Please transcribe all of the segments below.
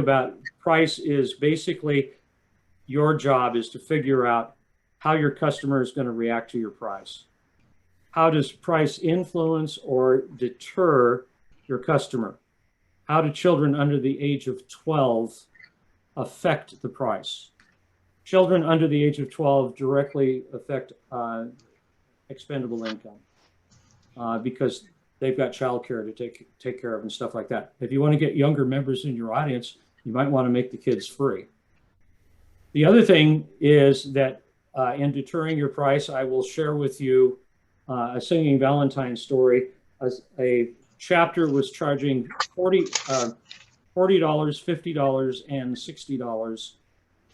about price is basically your job is to figure out how your customer is going to react to your price. How does price influence or deter your customer? How do children under the age of 12 affect the price? Children under the age of 12 directly affect expendable income because they've got childcare to take care of and stuff like that. If you want to get younger members in your audience, you might want to make the kids free. The other thing is that in deterring your price, I will share with you a singing Valentine story. A chapter was charging $40, $50, and $60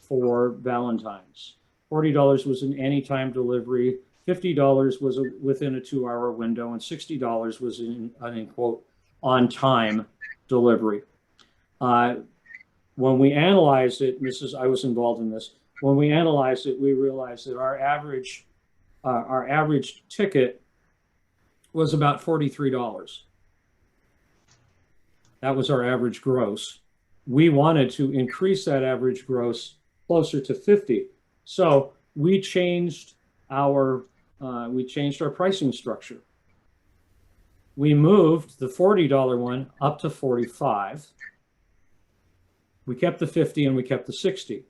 for Valentine's. $40 was an anytime delivery. $50 was within a 2-hour window, and $60 was an quote on-time delivery. When we analyzed it, and I was involved in this. When we analyzed it, we realized that our average ticket was about $43. That was our average gross. We wanted to increase that average gross closer to 50. So we changed our pricing structure. We moved the $40 one up to $45. We kept the 50 and we kept the 60.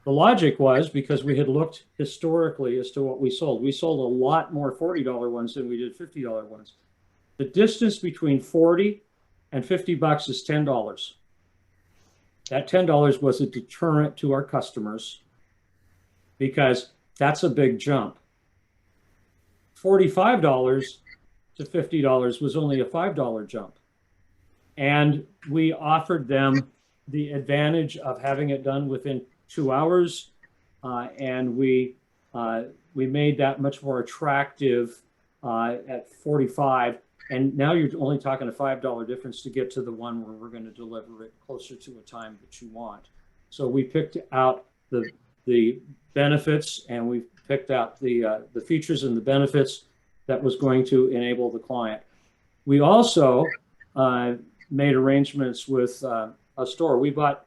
The logic was because we had looked historically as to what we sold. We sold a lot more $40 ones than we did $50 ones. The distance between 40 and 50 bucks is $10. That $10 was a deterrent to our customers because that's a big jump. $45 to $50 was only a $5 jump. And we offered them the advantage of having it done within 2 hours. And we made that much more attractive at 45. And now you're only talking a $5 difference to get to the one where we're going to deliver it closer to a time that you want. So we picked out the benefits, and we picked out the features and the benefits that was going to enable the client. We also made arrangements with a store. We bought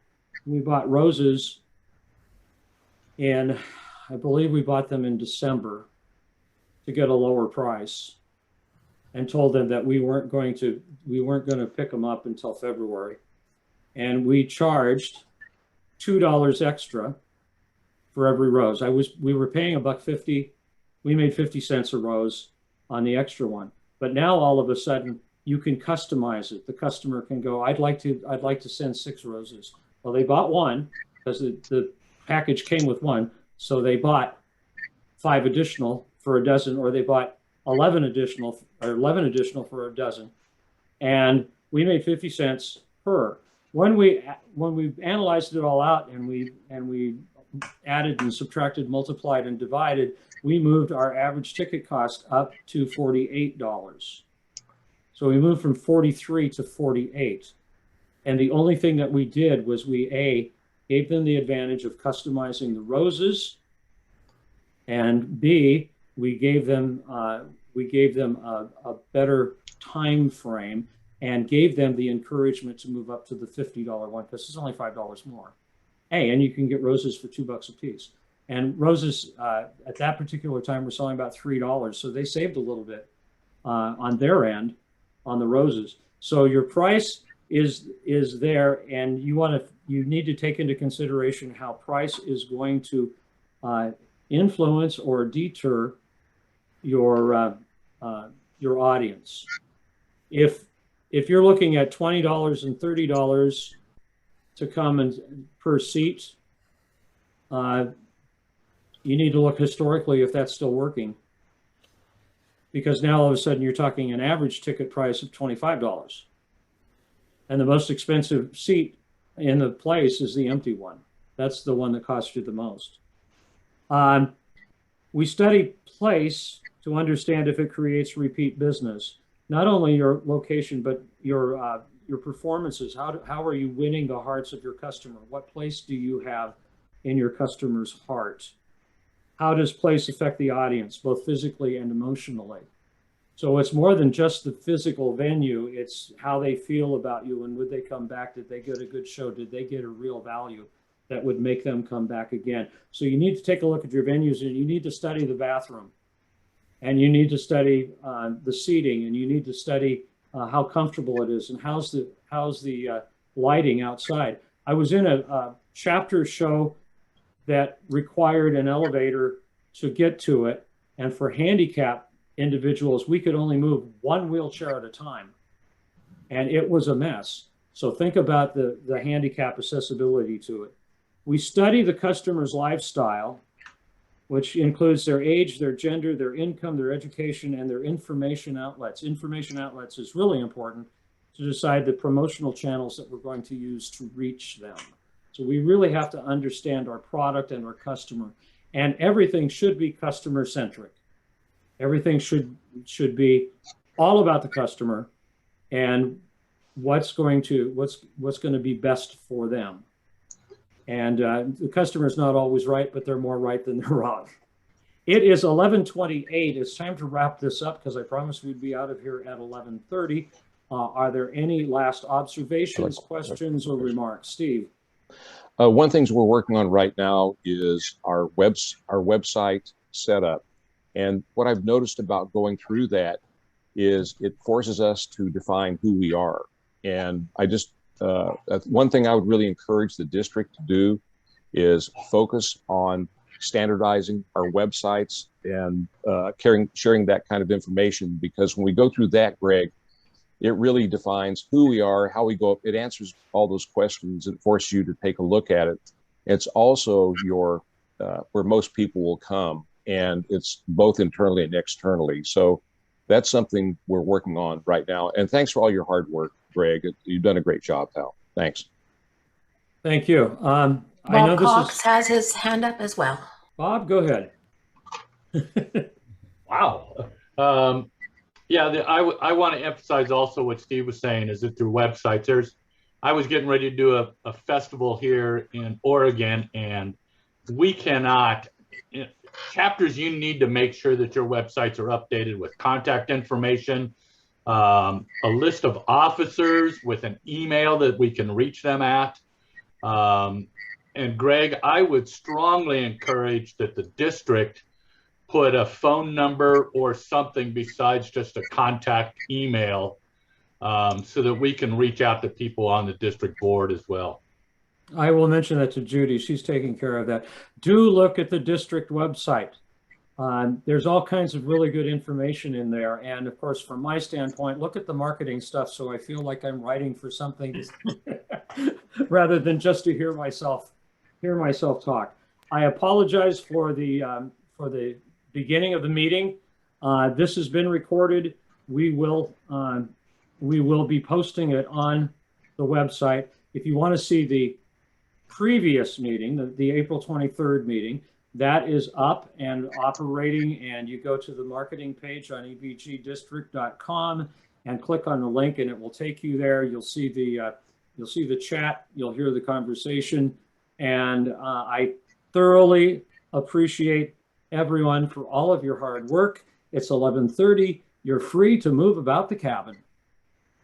roses in, I believe we bought them in December to get a lower price, and told them that we weren't going to pick them up until February. And we charged $2 extra for every rose. We were paying $1.50. We made 50 cents a rose on the extra one. But now all of a sudden you can customize it. The customer can go, I'd like to send 6 roses. Well, they bought one because the package came with one. So they bought 5 additional for a dozen, or they bought 11 additional for a dozen. And we made 50 cents per. When we analyzed it all out and we added and subtracted, multiplied and divided, we moved our average ticket cost up to $48. So we moved from 43 to 48. And the only thing that we did was we gave them the advantage of customizing the roses, and B, we gave them a better time frame and gave them the encouragement to move up to the $50 one because it's only $5 more. Hey, and you can get roses for $2 a piece. And roses at that particular time were selling about $3, so they saved a little bit on their end on the roses. So your price is there, and you need to take into consideration how price is going to influence or deter your audience. If you're looking at $20 and $30 to come and per seat, you need to look historically if that's still working, because now all of a sudden you're talking an average ticket price of $25, and the most expensive seat in the place is the empty one. That's the one that costs you the most. We study place to understand if it creates repeat business. Not only your location, but your performances. How are you winning the hearts of your customer? What place do you have in your customer's heart? How does place affect the audience, both physically and emotionally? So it's more than just the physical venue. It's how they feel about you, and would they come back? Did they get a good show? Did they get a real value that would make them come back again? So you need to take a look at your venues, and you need to study the bathroom, and you need to study the seating, and you need to study how comfortable it is, and how's the lighting outside. I was in a chapter show that required an elevator to get to it, and for handicapped individuals, we could only move one wheelchair at a time, and it was a mess. So think about the handicap accessibility to it. We study the customer's lifestyle, which includes their age, their gender, their income, their education, and their information outlets. Information outlets is really important to decide the promotional channels that we're going to use to reach them. So we really have to understand our product and our customer, and everything should be customer centric. Everything should be all about the customer and what's going to be best for them. And the customer is not always right, but they're more right than they're wrong. It is 11:28. It's time to wrap this up because I promised we'd be out of here at 11:30. Are there any last observations, questions, or remarks? Steve? One thing we're working on right now is our website setup. And what I've noticed about going through that is it forces us to define who we are. And one thing I would really encourage the district to do is focus on standardizing our websites and sharing that kind of information, because when we go through that, Greg, it really defines who we are, how we go up. It answers all those questions and forces you to take a look at it. It's also where most people will come, and it's both internally and externally. So that's something we're working on right now. And thanks for all your hard work, Greg. You've done a great job, pal. Thanks. Thank you. I know Cox has his hand up as well. Bob, go ahead. Wow. Yeah, I want to emphasize also what Steve was saying is that through websites, I was getting ready to do a festival here in Oregon, and we cannot, chapters, you need to make sure that your websites are updated with contact information, a list of officers with an email that we can reach them at. And Greg, I would strongly encourage that the district put a phone number or something besides just a contact email, so that we can reach out to people on the district board as well. I will mention that to Judy. She's taking care of that. Do look at the district website. There's all kinds of really good information in there. And of course, from my standpoint, look at the marketing stuff so I feel like I'm writing for something rather than just to hear myself talk. I apologize for the beginning of the meeting. This has been recorded. We will be posting it on the website. If you want to see the previous meeting, the April 23rd meeting, that is up and operating, and you go to the marketing page on ebgdistrict.com and click on the link, and it will take you there. You'll see the chat, you'll hear the conversation, and I thoroughly appreciate everyone for all of your hard work. It's 11:30. You're free to move about the cabin.